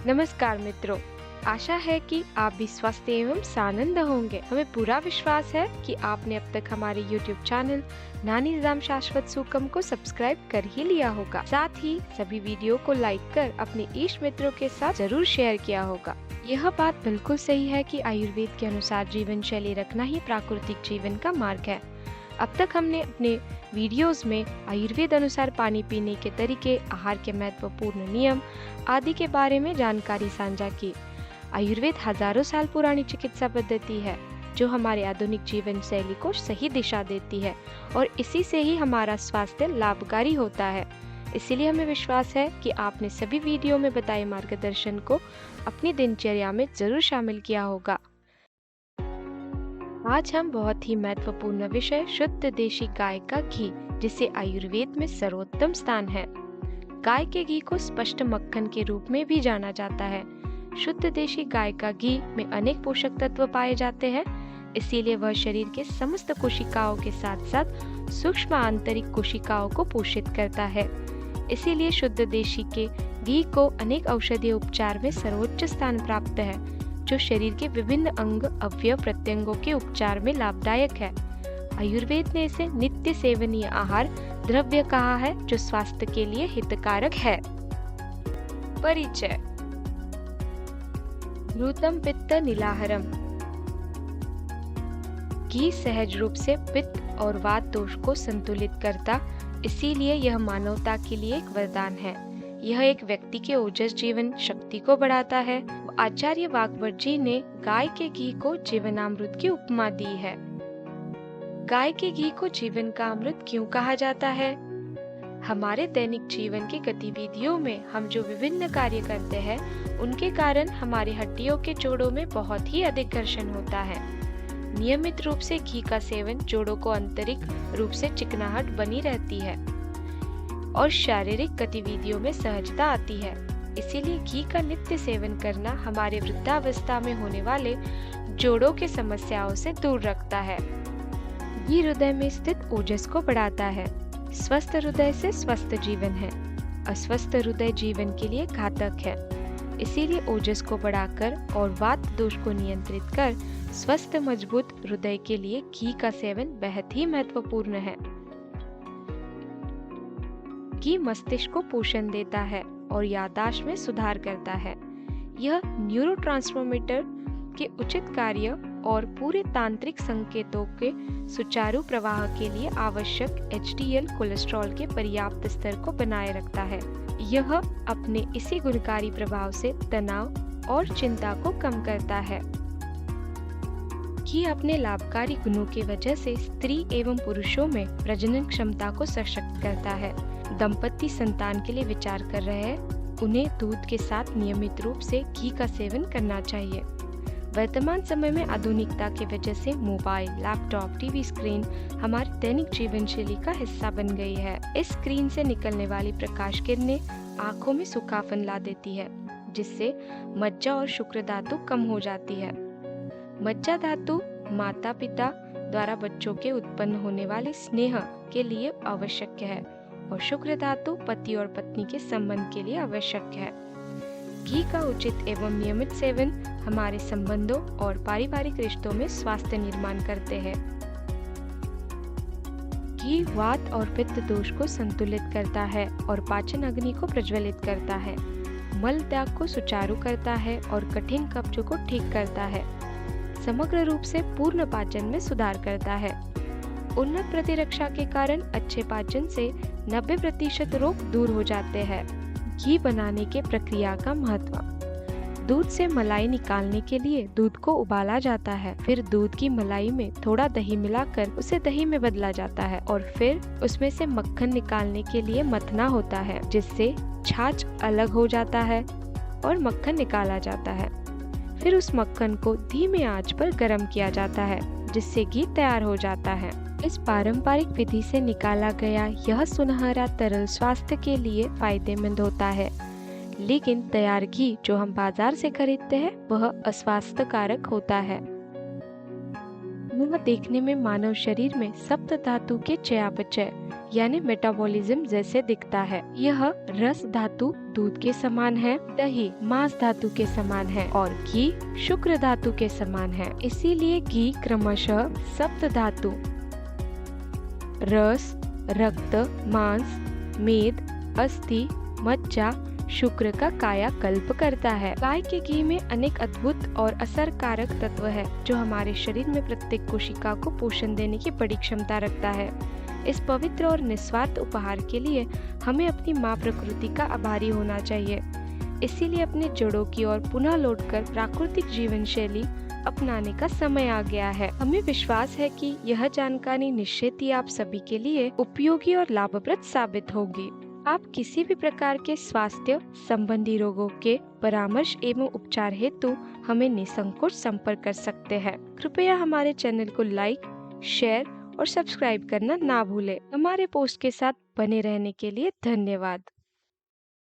नमस्कार मित्रों, आशा है कि आप भी स्वस्थ एवं सानंद होंगे। हमें पूरा विश्वास है कि आपने अब तक हमारे YouTube चैनल नानी निज़ाम शाश्वत सुकम को सब्सक्राइब कर ही लिया होगा। साथ ही सभी वीडियो को लाइक कर अपने इष्ट मित्रों के साथ जरूर शेयर किया होगा। यह बात बिल्कुल सही है कि आयुर्वेद के अनुसार जीवन शैली रखना ही प्राकृतिक जीवन का मार्ग है। अब तक हमने अपने वीडियोस में आयुर्वेद अनुसार पानी पीने के तरीके, आहार के महत्वपूर्ण नियम आदि के बारे में जानकारी साझा की। आयुर्वेद हजारों साल पुरानी चिकित्सा पद्धति है जो हमारे आधुनिक जीवन शैली को सही दिशा देती है और इसी से ही हमारा स्वास्थ्य लाभकारी होता है। इसीलिए हमें विश्वास है कि आपने सभी वीडियो में बताए मार्गदर्शन को अपनी दिनचर्या में जरूर शामिल किया होगा। आज हम बहुत ही महत्वपूर्ण विषय शुद्ध देशी गाय का घी, जिसे आयुर्वेद में सर्वोत्तम स्थान है। गाय के घी को स्पष्ट मक्खन के रूप में भी जाना जाता है। शुद्ध देशी गाय का घी में अनेक पोषक तत्व पाए जाते हैं, इसीलिए वह शरीर के समस्त कोशिकाओं के साथ साथ सूक्ष्म आंतरिक कोशिकाओं को पोषित करता है। इसीलिए शुद्ध देशी के घी को अनेक औषधीय उपचार में सर्वोच्च स्थान प्राप्त है, जो शरीर के विभिन्न अंग अवयव प्रत्यंगों के उपचार में लाभदायक है। आयुर्वेद ने इसे नित्य सेवनीय आहार द्रव्य कहा है, जो स्वास्थ्य के लिए हितकारक है। परिचय। घृतम पित्त नीलाहारम। घी सहज रूप से पित्त और वात दोष को संतुलित करता, इसीलिए यह मानवता के लिए एक वरदान है। यह एक व्यक्ति के ओजस जीवन शक्ति को बढ़ाता है। आचार्य वाकबट जी ने गाय के घी को जीवनामृत की उपमा दी है। गाय के घी को जीवन का अमृत क्यों कहा जाता है? हमारे दैनिक जीवन की गतिविधियों में हम जो विभिन्न कार्य करते हैं, उनके कारण हमारी हड्डियों के जोड़ों में बहुत ही अधिक घर्षण होता है। नियमित रूप से घी का सेवन जोड़ों को आंतरिक रूप से चिकनाहट बनी रहती है और शारीरिक गतिविधियों में सहजता आती है। इसीलिए घी का नित्य सेवन करना हमारे वृद्धावस्था में होने वाले जोड़ों की समस्याओं से दूर रखता है। घी हृदय में स्थित ओजस को बढ़ाता है। स्वस्थ हृदय से स्वस्थ जीवन है। अस्वस्थ हृदय जीवन के लिए घातक है। इसीलिए ओजस को बढ़ाकर और वात दोष को नियंत्रित कर स्वस्थ मजबूत हृदय के लिए घी का सेवन बेहद ही महत्वपूर्ण है। घी मस्तिष्क को पोषण देता है और याददाश्त में सुधार करता है। यह न्यूरोट्रांसमीटर के उचित कार्य और पूरे तांत्रिक संकेतों के सुचारू प्रवाह के लिए आवश्यक एचडीएल कोलेस्ट्रॉल के पर्याप्त स्तर को बनाए रखता है। यह अपने इसी गुणकारी प्रभाव से तनाव और चिंता को कम करता है। घी अपने लाभकारी गुणों की वजह से स्त्री एवं पुरुषों में प्रजनन क्षमता को सशक्त करता है। दंपति संतान के लिए विचार कर रहे हैं, उन्हें दूध के साथ नियमित रूप से घी का सेवन करना चाहिए। वर्तमान समय में आधुनिकता की वजह से मोबाइल, लैपटॉप, टीवी स्क्रीन हमारे दैनिक जीवन शैली का हिस्सा बन गई है। इस स्क्रीन से निकलने वाली प्रकाश किरणें आंखों में सुखापन ला देती है, जिससे मज्जा और शुक्र धातु कम हो जाती है। मज्जा धातु माता पिता द्वारा बच्चों के उत्पन्न होने वाले स्नेह के लिए आवश्यक है और शुक्र धातु पति और पत्नी के संबंध के लिए आवश्यक है। घी का उचित एवं नियमित सेवन हमारे संबंधों और पारिवारिक रिश्तों में स्वास्थ्य निर्माण करते हैं। घी वात और पित्त दोष को संतुलित करता है और पाचन अग्नि को प्रज्वलित करता है। मल त्याग को सुचारू करता है और कठिन कब्जों को ठीक करता है। समग्र रूप से पूर्ण पाचन में सुधार करता है। उन्नत प्रतिरक्षा के कारण अच्छे पाचन से 90% रोग दूर हो जाते हैं। घी बनाने के प्रक्रिया का महत्व। दूध से मलाई निकालने के लिए दूध को उबाला जाता है, फिर दूध की मलाई में थोड़ा दही मिलाकर उसे दही में बदला जाता है और फिर उसमें से मक्खन निकालने के लिए मथना होता है, जिससे छाछ अलग हो जाता है और मक्खन निकाला जाता है। फिर उस मक्खन को धीमे आंच पर गर्म किया जाता है, जिससे घी तैयार हो जाता है। इस पारंपरिक विधि से निकाला गया यह सुनहरा तरल स्वास्थ्य के लिए फायदेमंद होता है, लेकिन तैयार घी जो हम बाजार से खरीदते हैं वह अस्वास्थ्यकारक होता है। यह देखने में मानव शरीर में सप्त धातु के चयापचय यानी मेटाबॉलिज्म जैसे दिखता है। यह रस धातु दूध के समान है, दही मांस धातु के समान है और घी शुक्र धातु के समान है। इसीलिए घी क्रमशः सप्त धातु रस, रक्त, मांस, मेद, अस्थि, मज्जा, शुक्र का कायाकल्प करता है। गाय के घी में अनेक अद्भुत और असरकारक तत्व है जो हमारे शरीर में प्रत्येक कोशिका को पोषण देने की बड़ी क्षमता रखता है। इस पवित्र और निस्वार्थ उपहार के लिए हमें अपनी माँ प्रकृति का आभारी होना चाहिए। इसीलिए अपने जड़ों की ओर पुनः लौटकर प्राकृतिक जीवन शैली अपनाने का समय आ गया है। हमें विश्वास है कि यह जानकारी निश्चित ही आप सभी के लिए उपयोगी और लाभप्रद साबित होगी। आप किसी भी प्रकार के स्वास्थ्य संबंधी रोगों के परामर्श एवं उपचार हेतु हमें निसंकोच संपर्क कर सकते हैं। कृपया हमारे चैनल को लाइक, शेयर और सब्सक्राइब करना ना भूलें। हमारे पोस्ट के साथ बने रहने के लिए धन्यवाद।